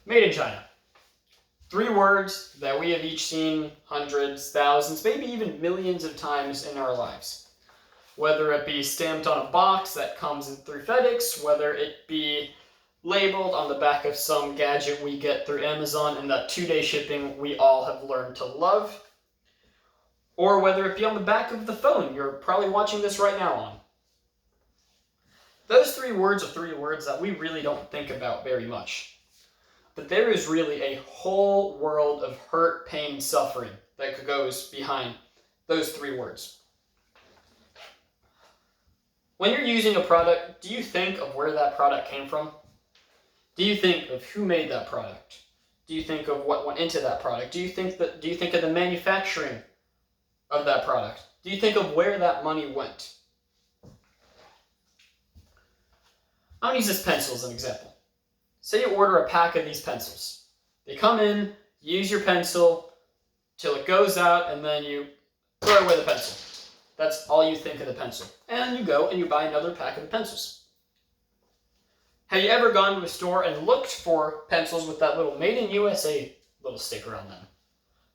Made in China. 3 words that we have each seen hundreds, thousands, maybe even millions of times in our lives. Whether it be stamped on a box that comes in through FedEx, whether it be labeled on the back of some gadget we get through Amazon and that 2-day shipping we all have learned to love, or whether it be on the back of the phone you're probably watching this right now on. Those 3 words are 3 words that we really don't think about very much. But there is really a whole world of hurt, pain, suffering that goes behind those 3 words. When you're using a product, do you think of where that product came from? Do you think of who made that product? Do you think of what went into that product? Do you think of the manufacturing of that product? Do you think of where that money went? I'm going to use this pencil as an example. Say you order a pack of these pencils. They come in, you use your pencil till it goes out, and then you throw away the pencil. That's all you think of the pencil. And you go and you buy another pack of the pencils. Have you ever gone to a store and looked for pencils with that little Made in USA little sticker on them?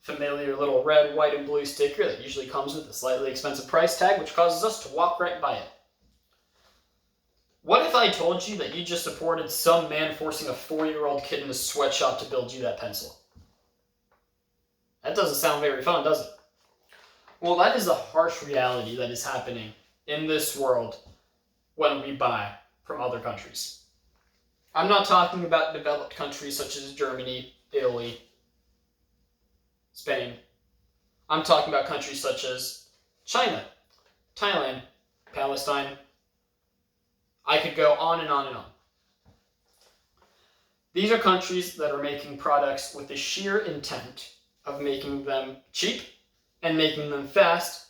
Familiar little red, white, and blue sticker that usually comes with a slightly expensive price tag, which causes us to walk right by it. What if I told you that you just supported some man forcing a 4-year-old kid in a sweatshop to build you that pencil? That doesn't sound very fun, does it? Well, that is the harsh reality that is happening in this world when we buy from other countries. I'm not talking about developed countries such as Germany, Italy, Spain. I'm talking about countries such as China, Thailand, Palestine. I could go on and on and on. These are countries that are making products with the sheer intent of making them cheap and making them fast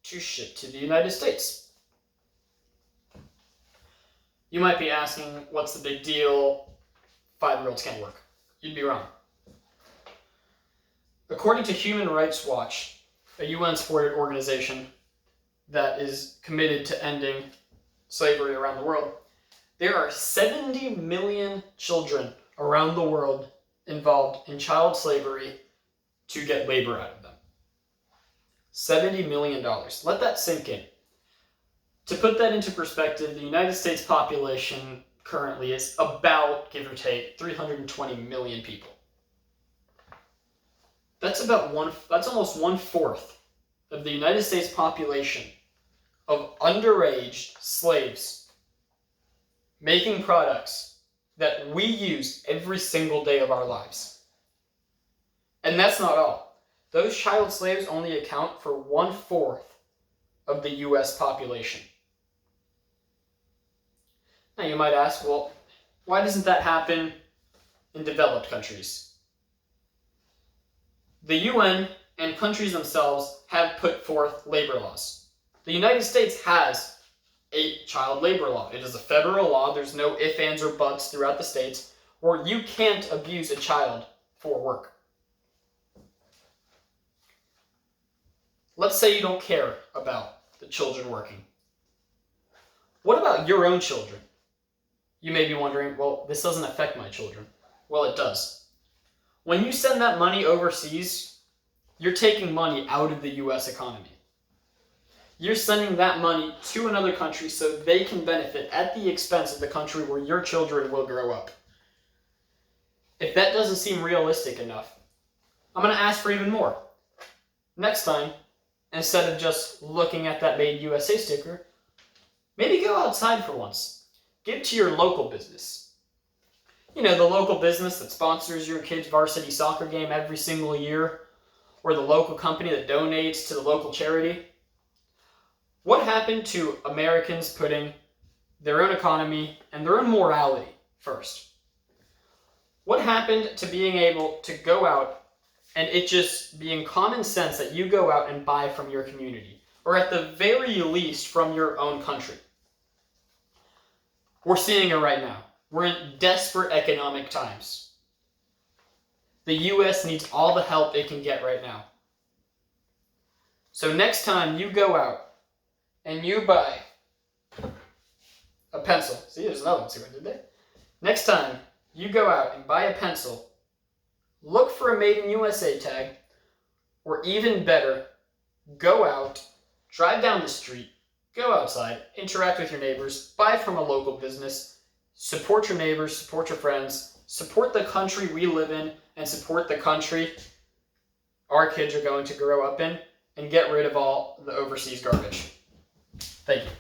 to ship to the United States. You might be asking, what's the big deal? 5-year-olds can't work. You'd be wrong. According to Human Rights Watch, a UN-supported organization that is committed to ending slavery around the world, there are 70 million children around the world involved in child slavery to get labor out of them. $70 million. Let that sink in. To put that into perspective, the United States population currently is about, give or take, 320 million people. That's almost 1/4 of the United States population of underage slaves making products that we use every single day of our lives. And that's not all. Those child slaves only account for 1/4 of the US population. Now you might ask, well, why doesn't that happen in developed countries? The UN and countries themselves have put forth labor laws. The United States has a child labor law. It is a federal law. There's no ifs, ands, or buts throughout the states where you can't abuse a child for work. Let's say you don't care about the children working. What about your own children? You may be wondering, well, this doesn't affect my children. Well, it does. When you send that money overseas, you're taking money out of the US economy. You're sending that money to another country so they can benefit at the expense of the country where your children will grow up. If that doesn't seem realistic enough, I'm going to ask for even more. Next time, instead of just looking at that Made USA sticker, maybe go outside for once. Give to your local business. You know, the local business that sponsors your kid's varsity soccer game every single year, or the local company that donates to the local charity. What happened to Americans putting their own economy and their own morality first? What happened to being able to go out and it just being common sense that you go out and buy from your community, or at the very least from your own country? We're seeing it right now. We're in desperate economic times. The US needs all the help it can get right now. So next time you go out and you buy a pencil. See, there's another one. See what I did there? Next time you go out and buy a pencil look for a Made in USA tag, or even better, go out, drive down the street, go outside, interact with your neighbors, buy from a local business, support your neighbors, support your friends, support the country we live in, and support the country our kids are going to grow up in, and get rid of all the overseas garbage. Thank you.